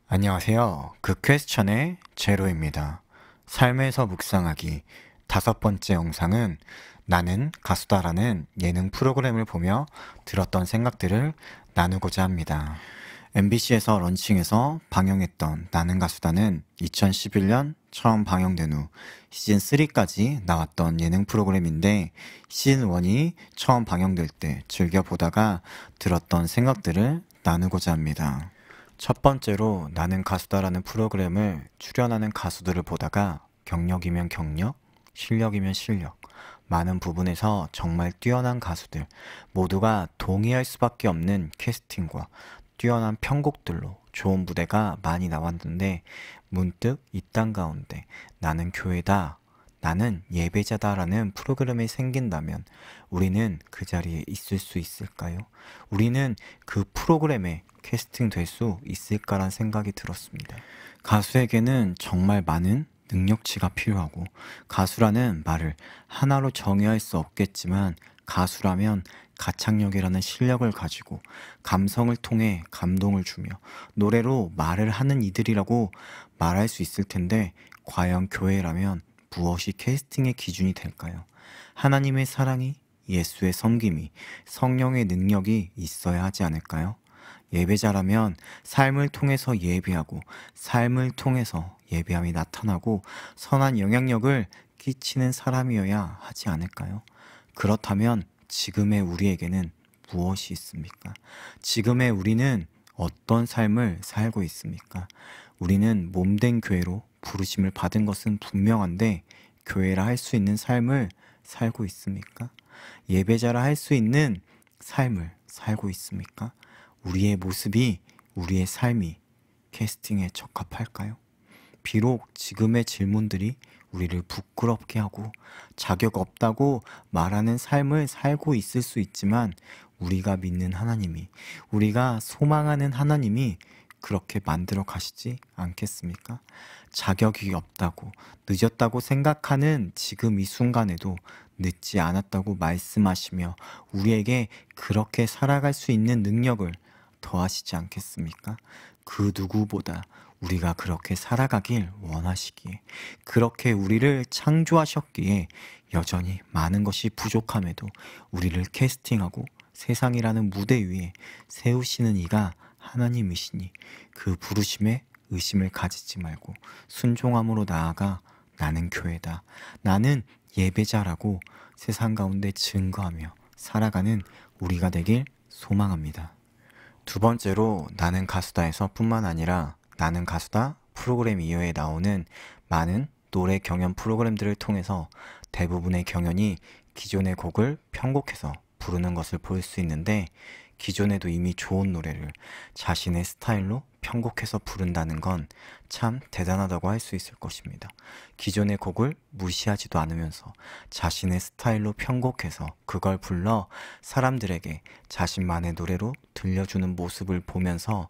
안녕하세요. 그 퀘스천의 제로입니다. 삶에서 묵상하기 5번째 영상은 나는 가수다라는 예능 프로그램을 보며 들었던 생각들을 나누고자 합니다. MBC에서 런칭해서 방영했던 나는 가수다는 2011년 처음 방영된 후 시즌3까지 나왔던 예능 프로그램인데 시즌1이 처음 방영될 때 즐겨보다가 들었던 생각들을 나누고자 합니다. 첫 번째로 나는 가수다라는 프로그램을 출연하는 가수들을 보다가 경력이면 경력, 실력이면 실력, 많은 부분에서 정말 뛰어난 가수들 모두가 동의할 수밖에 없는 캐스팅과 뛰어난 편곡들로 좋은 무대가 많이 나왔는데 문득 이 땅 가운데 나는 교회다, 나는 예배자다라는 프로그램이 생긴다면 우리는 그 자리에 있을 수 있을까요? 우리는 그 프로그램에 캐스팅 될 수 있을까란 생각이 들었습니다. 가수에게는 정말 많은 능력치가 필요하고 가수라는 말을 하나로 정의할 수 없겠지만 가수라면 가창력이라는 실력을 가지고 감성을 통해 감동을 주며 노래로 말을 하는 이들이라고 말할 수 있을 텐데 과연 교회라면 무엇이 캐스팅의 기준이 될까요? 하나님의 사랑이, 예수의 섬김이, 성령의 능력이 있어야 하지 않을까요? 예배자라면 삶을 통해서 예배하고 삶을 통해서 예배함이 나타나고 선한 영향력을 끼치는 사람이어야 하지 않을까요? 그렇다면 지금의 우리에게는 무엇이 있습니까? 지금의 우리는 어떤 삶을 살고 있습니까? 우리는 몸된 교회로 부르심을 받은 것은 분명한데 교회라 할 수 있는 삶을 살고 있습니까? 예배자라 할 수 있는 삶을 살고 있습니까? 우리의 모습이, 우리의 삶이 캐스팅에 적합할까요? 비록 지금의 질문들이 우리를 부끄럽게 하고 자격 없다고 말하는 삶을 살고 있을 수 있지만 우리가 믿는 하나님이, 우리가 소망하는 하나님이 그렇게 만들어 가시지 않겠습니까? 자격이 없다고, 늦었다고 생각하는 지금 이 순간에도 늦지 않았다고 말씀하시며 우리에게 그렇게 살아갈 수 있는 능력을 더하시지 않겠습니까? 그 누구보다 우리가 그렇게 살아가길 원하시기에, 그렇게 우리를 창조하셨기에 여전히 많은 것이 부족함에도 우리를 캐스팅하고 세상이라는 무대 위에 세우시는 이가 하나님이시니 그 부르심에 의심을 가지지 말고 순종함으로 나아가 나는 교회다, 나는 예배자라고 세상 가운데 증거하며 살아가는 우리가 되길 소망합니다. 두 번째로 나는 가수다에서 뿐만 아니라 나는 가수다 프로그램 이후에 나오는 많은 노래 경연 프로그램들을 통해서 대부분의 경연이 기존의 곡을 편곡해서 부르는 것을 볼 수 있는데 기존에도 이미 좋은 노래를 자신의 스타일로 편곡해서 부른다는 건 참 대단하다고 할 수 있을 것입니다. 기존의 곡을 무시하지도 않으면서 자신의 스타일로 편곡해서 그걸 불러 사람들에게 자신만의 노래로 들려주는 모습을 보면서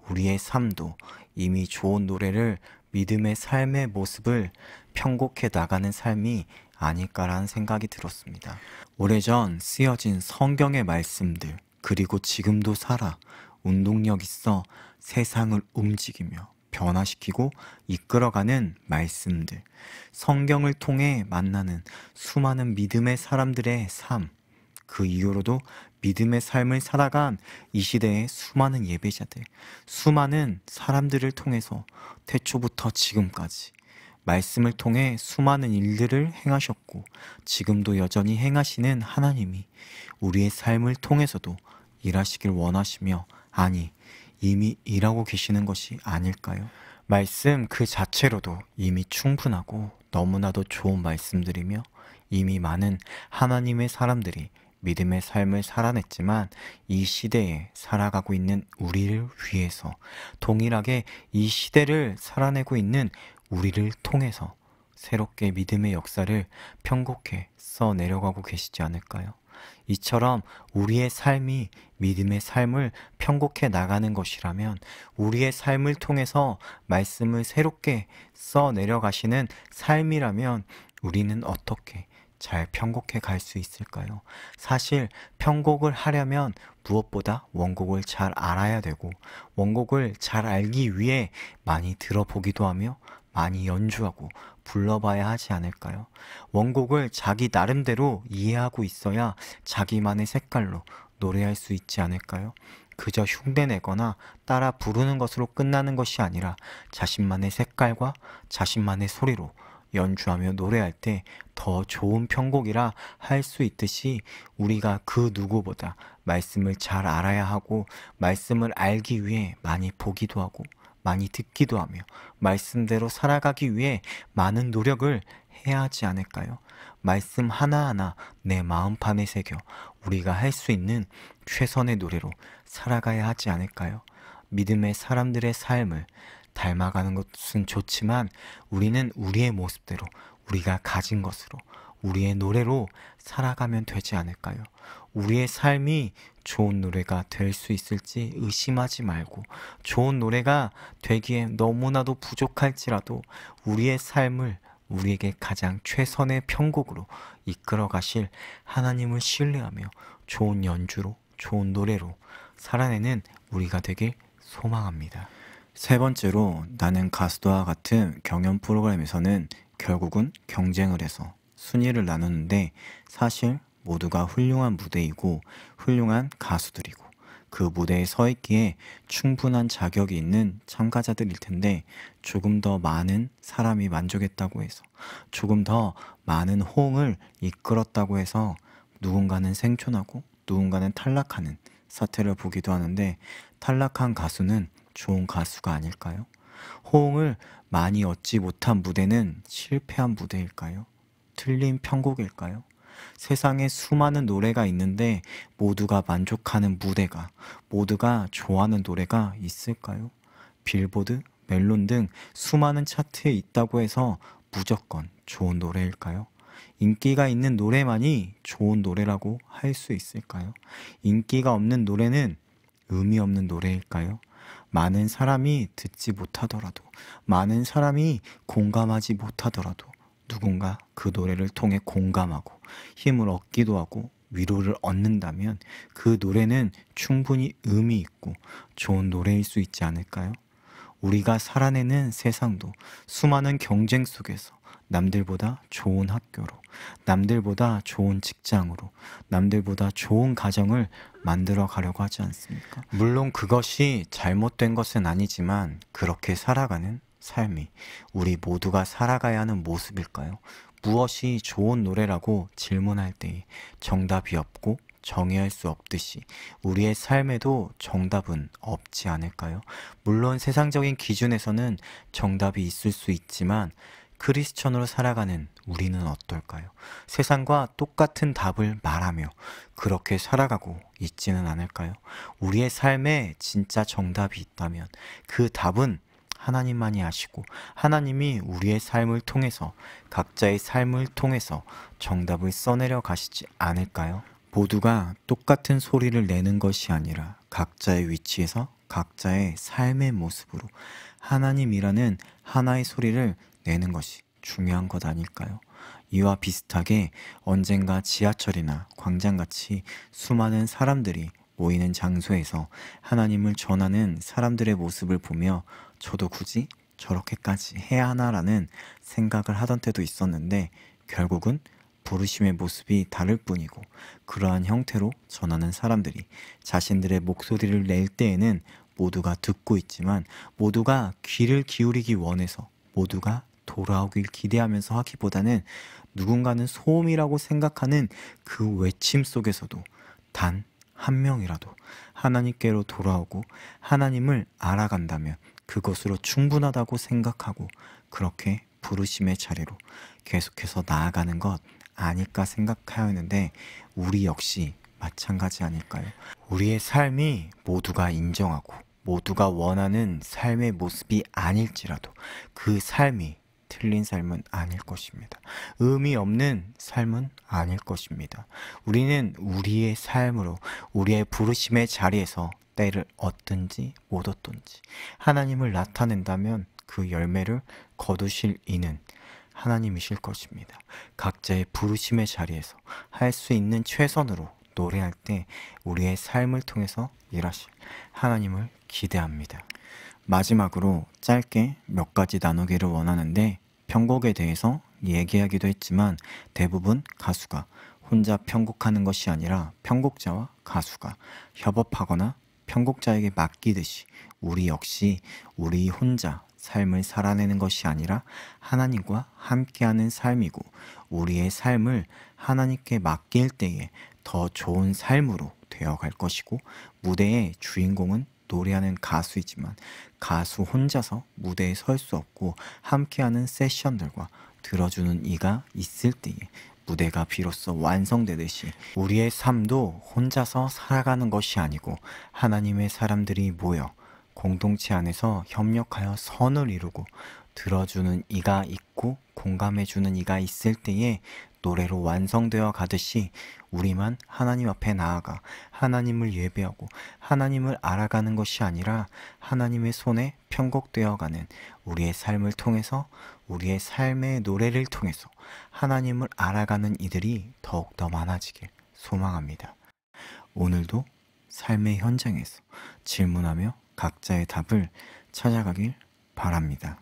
우리의 삶도 이미 좋은 노래를 믿음의 삶의 모습을 편곡해 나가는 삶이 아닐까라는 생각이 들었습니다. 오래전 쓰여진 성경의 말씀들, 그리고 지금도 살아 운동력 있어 세상을 움직이며 변화시키고 이끌어가는 말씀들, 성경을 통해 만나는 수많은 믿음의 사람들의 삶, 그 이후로도 믿음의 삶을 살아간 이 시대의 수많은 예배자들, 수많은 사람들을 통해서 태초부터 지금까지 말씀을 통해 수많은 일들을 행하셨고 지금도 여전히 행하시는 하나님이 우리의 삶을 통해서도 일하시길 원하시며, 아니 이미 일하고 계시는 것이 아닐까요? 말씀 그 자체로도 이미 충분하고 너무나도 좋은 말씀들이며 이미 많은 하나님의 사람들이 믿음의 삶을 살아냈지만 이 시대에 살아가고 있는 우리를 위해서 동일하게 이 시대를 살아내고 있는 우리를 통해서 새롭게 믿음의 역사를 편곡해 써내려가고 계시지 않을까요? 이처럼 우리의 삶이 믿음의 삶을 편곡해 나가는 것이라면 우리의 삶을 통해서 말씀을 새롭게 써내려가시는 삶이라면 우리는 어떻게 잘 편곡해 갈 수 있을까요? 사실 편곡을 하려면 무엇보다 원곡을 잘 알아야 되고, 원곡을 잘 알기 위해 많이 들어보기도 하며 많이 연주하고 불러봐야 하지 않을까요? 원곡을 자기 나름대로 이해하고 있어야 자기만의 색깔로 노래할 수 있지 않을까요? 그저 흉내내거나 따라 부르는 것으로 끝나는 것이 아니라 자신만의 색깔과 자신만의 소리로 연주하며 노래할 때 더 좋은 편곡이라 할 수 있듯이, 우리가 그 누구보다 말씀을 잘 알아야 하고, 말씀을 알기 위해 많이 보기도 하고 많이 듣기도 하며 말씀대로 살아가기 위해 많은 노력을 해야 하지 않을까요? 말씀 하나하나 내 마음판에 새겨 우리가 할 수 있는 최선의 노래로 살아가야 하지 않을까요? 믿음의 사람들의 삶을 닮아가는 것은 좋지만, 우리는 우리의 모습대로, 우리가 가진 것으로, 우리의 노래로 살아가면 되지 않을까요? 우리의 삶이 좋은 노래가 될 수 있을지 의심하지 말고, 좋은 노래가 되기에 너무나도 부족할지라도 우리의 삶을 우리에게 가장 최선의 편곡으로 이끌어 가실 하나님을 신뢰하며 좋은 연주로, 좋은 노래로 살아내는 우리가 되길 소망합니다. 세 번째로, 나는 가수다와 같은 경연 프로그램에서는 결국은 경쟁을 해서 순위를 나누는데, 사실 모두가 훌륭한 무대이고 훌륭한 가수들이고 그 무대에 서 있기에 충분한 자격이 있는 참가자들일 텐데, 조금 더 많은 사람이 만족했다고 해서, 조금 더 많은 호응을 이끌었다고 해서 누군가는 생존하고 누군가는 탈락하는 사태를 보기도 하는데, 탈락한 가수는 좋은 가수가 아닐까요? 호응을 많이 얻지 못한 무대는 실패한 무대일까요? 틀린 편곡일까요? 세상에 수많은 노래가 있는데 모두가 만족하는 무대가, 모두가 좋아하는 노래가 있을까요? 빌보드, 멜론 등 수많은 차트에 있다고 해서 무조건 좋은 노래일까요? 인기가 있는 노래만이 좋은 노래라고 할 수 있을까요? 인기가 없는 노래는 의미 없는 노래일까요? 많은 사람이 듣지 못하더라도, 많은 사람이 공감하지 못하더라도 누군가 그 노래를 통해 공감하고 힘을 얻기도 하고 위로를 얻는다면, 그 노래는 충분히 의미 있고 좋은 노래일 수 있지 않을까요? 우리가 살아내는 세상도 수많은 경쟁 속에서 남들보다 좋은 학교로, 남들보다 좋은 직장으로, 남들보다 좋은 가정을 만들어 가려고 하지 않습니까? 물론 그것이 잘못된 것은 아니지만, 그렇게 살아가는 삶이 우리 모두가 살아가야 하는 모습일까요? 무엇이 좋은 노래라고 질문할 때 정답이 없고 정의할 수 없듯이, 우리의 삶에도 정답은 없지 않을까요? 물론 세상적인 기준에서는 정답이 있을 수 있지만, 크리스천으로 살아가는 우리는 어떨까요? 세상과 똑같은 답을 말하며 그렇게 살아가고 있지는 않을까요? 우리의 삶에 진짜 정답이 있다면 그 답은 하나님만이 아시고, 하나님이 우리의 삶을 통해서, 각자의 삶을 통해서 정답을 써내려 가시지 않을까요? 모두가 똑같은 소리를 내는 것이 아니라 각자의 위치에서 각자의 삶의 모습으로 하나님이라는 하나의 소리를 내는 것이 중요한 것 아닐까요? 이와 비슷하게 언젠가 지하철이나 광장같이 수많은 사람들이 모이는 장소에서 하나님을 전하는 사람들의 모습을 보며, 저도 굳이 저렇게까지 해야 하나라는 생각을 하던 때도 있었는데, 결국은 부르심의 모습이 다를 뿐이고, 그러한 형태로 전하는 사람들이 자신들의 목소리를 낼 때에는 모두가 듣고 있지만, 모두가 귀를 기울이기 원해서, 모두가 돌아오길 기대하면서 하기보다는 누군가는 소음이라고 생각하는 그 외침 속에서도 단 한 명이라도 하나님께로 돌아오고 하나님을 알아간다면 그것으로 충분하다고 생각하고, 그렇게 부르심의 자리로 계속해서 나아가는 것 아닐까 생각하였는데, 우리 역시 마찬가지 아닐까요? 우리의 삶이 모두가 인정하고 모두가 원하는 삶의 모습이 아닐지라도 그 삶이 틀린 삶은 아닐 것입니다. 의미 없는 삶은 아닐 것입니다. 우리는 우리의 삶으로, 우리의 부르심의 자리에서 때를 얻든지 못 얻든지 하나님을 나타낸다면 그 열매를 거두실 이는 하나님이실 것입니다. 각자의 부르심의 자리에서 할 수 있는 최선으로 노래할 때 우리의 삶을 통해서 일하실 하나님을 기대합니다. 마지막으로 짧게 몇 가지 나누기를 원하는데, 편곡에 대해서 얘기하기도 했지만 대부분 가수가 혼자 편곡하는 것이 아니라 편곡자와 가수가 협업하거나 편곡자에게 맡기듯이 우리 역시 우리 혼자 삶을 살아내는 것이 아니라 하나님과 함께하는 삶이고, 우리의 삶을 하나님께 맡길 때에 더 좋은 삶으로 되어갈 것이고, 무대의 주인공은 노래하는 가수이지만 가수 혼자서 무대에 설 수 없고 함께하는 세션들과 들어주는 이가 있을 때에 무대가 비로소 완성되듯이 우리의 삶도 혼자서 살아가는 것이 아니고 하나님의 사람들이 모여 공동체 안에서 협력하여 선을 이루고 들어주는 이가 있고 공감해주는 이가 있을 때에 노래로 완성되어 가듯이 우리만 하나님 앞에 나아가 하나님을 예배하고 하나님을 알아가는 것이 아니라 하나님의 손에 편곡되어가는 우리의 삶을 통해서, 우리의 삶의 노래를 통해서 하나님을 알아가는 이들이 더욱더 많아지길 소망합니다. 오늘도 삶의 현장에서 질문하며 각자의 답을 찾아가길 바랍니다.